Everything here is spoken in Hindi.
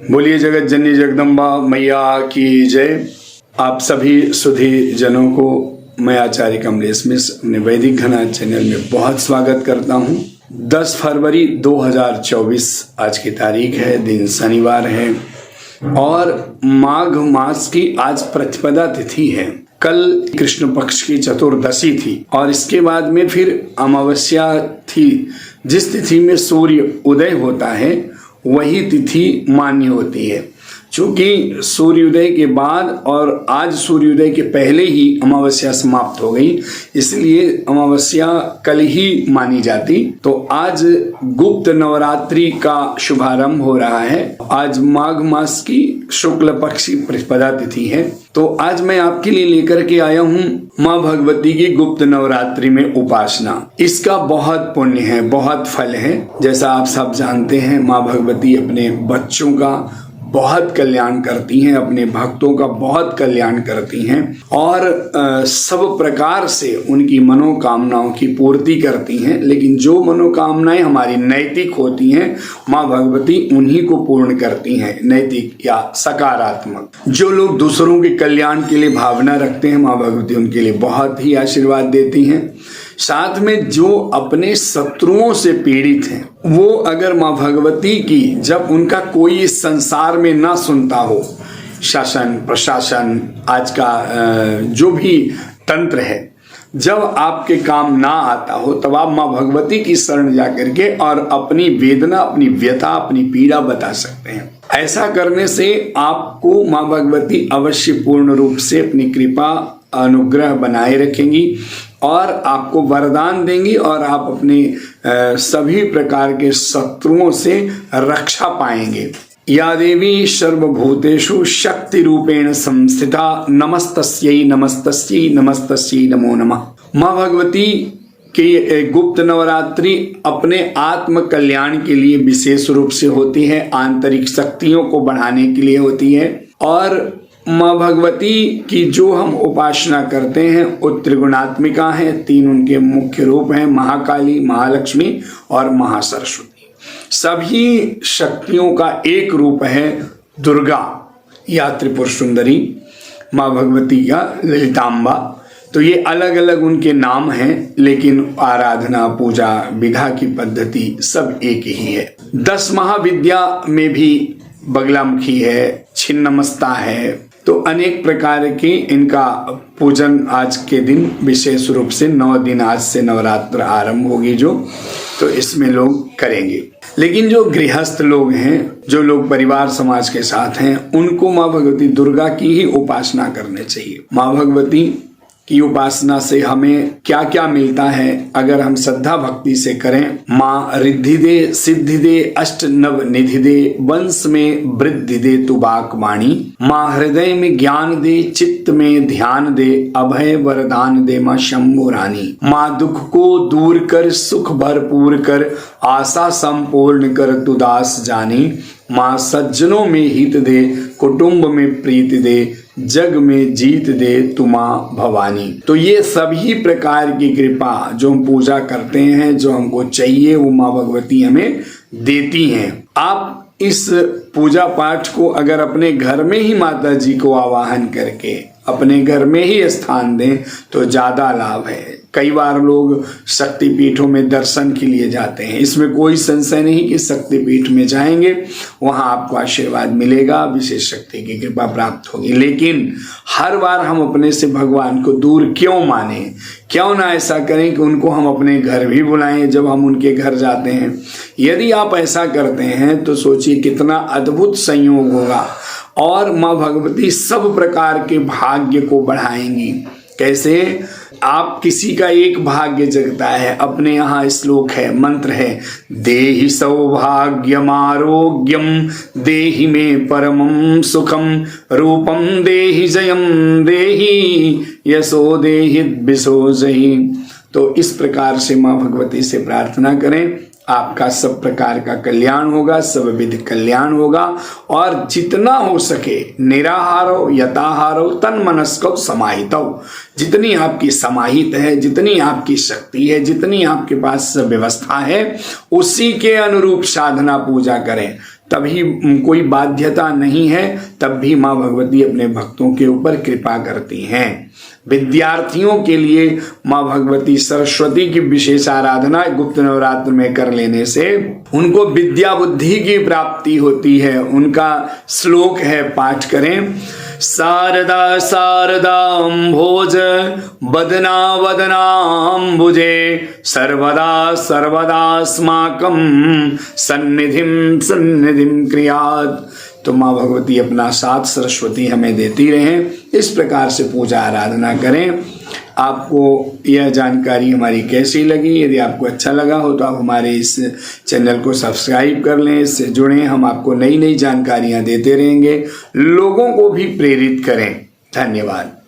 बोलिए जगत जननी जगदम्बा मैया की जय। आप सभी सुधी जनों को मैं आचार्य कमलेश मिश्र अपने वैदिक घना चैनल में बहुत स्वागत करता हूं। 10 फरवरी 2024 आज की तारीख है, दिन शनिवार है और माघ मास की आज प्रतिपदा तिथि है। कल कृष्ण पक्ष की चतुर्दशी थी और इसके बाद में फिर अमावस्या थी। जिस तिथि में सूर्य उदय होता है वही तिथि मान्य होती है। चूंकि सूर्योदय के बाद और आज सूर्योदय के पहले ही अमावस्या समाप्त हो गई, इसलिए अमावस्या कल ही मानी जाती। तो आज गुप्त नवरात्रि का शुभारंभ हो रहा है। आज माघ मास की शुक्ल पक्ष की प्रतिपदा तिथि है। तो आज मैं आपके लिए लेकर के आया हूँ माँ भगवती की गुप्त नवरात्रि में उपासना। इसका बहुत पुण्य है, बहुत फल है। जैसा आप सब जानते हैं, माँ भगवती अपने बच्चों का बहुत कल्याण करती हैं, अपने भक्तों का बहुत कल्याण करती हैं और सब प्रकार से उनकी मनोकामनाओं की पूर्ति करती हैं। लेकिन जो मनोकामनाएं हमारी नैतिक होती हैं, माँ भगवती उन्हीं को पूर्ण करती हैं, नैतिक या सकारात्मक। जो लोग दूसरों के कल्याण के लिए भावना रखते हैं, माँ भगवती उनके लिए बहुत ही आशीर्वाद देती हैं। साथ में जो अपने शत्रुओं से पीड़ित हैं, वो अगर माँ भगवती की जब उनका कोई इस संसार में ना सुनता हो, शासन प्रशासन आज का जो भी तंत्र है, जब आपके काम ना आता हो, तब आप माँ भगवती की शरण जाकर के और अपनी वेदना, अपनी व्यथा, अपनी पीड़ा बता सकते हैं। ऐसा करने से आपको माँ भगवती अवश्य पूर्ण रूप से अपनी कृपा अनुग्रह बनाए रखेंगी और आपको वरदान देंगी और आप अपने सभी प्रकार के शत्रुओं से रक्षा पाएंगे। या देवी सर्वभूतेषु शक्ति रूपेण संस्थिता नमस्तस्यै नमस्तस्यै नमस्तस्यै नमो नमः। माँ भगवती की गुप्त नवरात्रि अपने आत्म कल्याण के लिए विशेष रूप से होती है, आंतरिक शक्तियों को बढ़ाने के लिए होती है। और माँ भगवती की जो हम उपासना करते हैं वो त्रिगुणात्मिका है। 3 उनके मुख्य रूप हैं, महाकाली, महालक्ष्मी और महासरस्वती। सभी शक्तियों का एक रूप है दुर्गा या त्रिपुर सुंदरी, माँ भगवती का ललितांबा। तो ये अलग अलग उनके नाम हैं, लेकिन आराधना, पूजा, विधा की पद्धति सब एक ही है। 10 महाविद्या में भी बगलामुखी है, छिन्नमस्ता है। तो अनेक प्रकार की इनका पूजन आज के दिन विशेष रूप से 9 दिन आज से नवरात्र आरंभ होगी तो इसमें लोग करेंगे। लेकिन जो गृहस्थ लोग हैं, जो लोग परिवार समाज के साथ हैं, उनको माँ भगवती दुर्गा की ही उपासना करनी चाहिए। माँ भगवती की उपासना से हमें क्या क्या मिलता है अगर हम श्रद्धा भक्ति से करें। माँ रिद्धि दे, सिद्धि दे, अष्ट नव निधि दे, वंश में वृद्धि दे तुबाक वाणी। माँ हृदय में ज्ञान दे, चित्त में ध्यान दे, अभय वरदान दे माँ शंभु रानी। माँ दुख को दूर कर, सुख भरपूर कर, आशा संपूर्ण कर तू दास जानी। माँ सज्जनों में हित दे, कुटुंब में प्रीति दे, जग में जीत दे तू माँ भवानी। तो ये सभी प्रकार की कृपा जो हम पूजा करते हैं, जो हमको चाहिए, वो माँ भगवती हमें देती हैं। आप इस पूजा पाठ को अगर अपने घर में ही माता जी को आवाहन करके अपने घर में ही स्थान दें तो ज्यादा लाभ है। कई बार लोग शक्तिपीठों में दर्शन के लिए जाते हैं, इसमें कोई संशय नहीं कि शक्तिपीठ में जाएंगे वहां आपको आशीर्वाद मिलेगा, विशेष शक्ति की कृपा प्राप्त होगी। लेकिन हर बार हम अपने से भगवान को दूर क्यों माने? क्यों ना ऐसा करें कि उनको हम अपने घर भी बुलाएं जब हम उनके घर जाते हैं। यदि आप ऐसा करते हैं तो सोचिए कितना अद्भुत संयोग होगा और माँ भगवती सब प्रकार के भाग्य को बढ़ाएंगी। कैसे? आप किसी का एक भाग्य जगता है, अपने यहाँ श्लोक है, मंत्र है, देहि सौभाग्यम आरोग्यम देहि में परमं सुखम रूपम देहि जयम देहि यशो देहि विशो जहि। तो इस प्रकार से माँ भगवती से प्रार्थना करें, आपका सब प्रकार का कल्याण होगा, सब विधि कल्याण होगा और जितना हो सके निराहारो यथाहारो तन मनस्को समाहितो, जितनी आपकी समाहित है, जितनी आपकी शक्ति है, जितनी आपके पास व्यवस्था है, उसी के अनुरूप साधना पूजा करें। तभी कोई बाध्यता नहीं है, तब भी माँ भगवती अपने भक्तों के ऊपर कृपा करती हैं। विद्यार्थियों के लिए माँ भगवती सरस्वती की विशेष आराधना गुप्त नवरात्र में कर लेने से उनको विद्या बुद्धि की प्राप्ति होती है। उनका श्लोक है, पाठ करें। शारदा शारदाम्भोज वदना वदनाम्बुजे सर्वदा सर्वदास्माकं सन्निधिं सन्निधिं क्रियात्। तो माँ भगवती अपना साथ सरस्वती हमें देती रहें। इस प्रकार से पूजा आराधना करें। आपको यह जानकारी हमारी कैसी लगी? यदि आपको अच्छा लगा हो तो आप हमारे इस चैनल को सब्सक्राइब कर लें, इससे जुड़ें। हम आपको नई नई जानकारियाँ देते रहेंगे, लोगों को भी प्रेरित करें। धन्यवाद।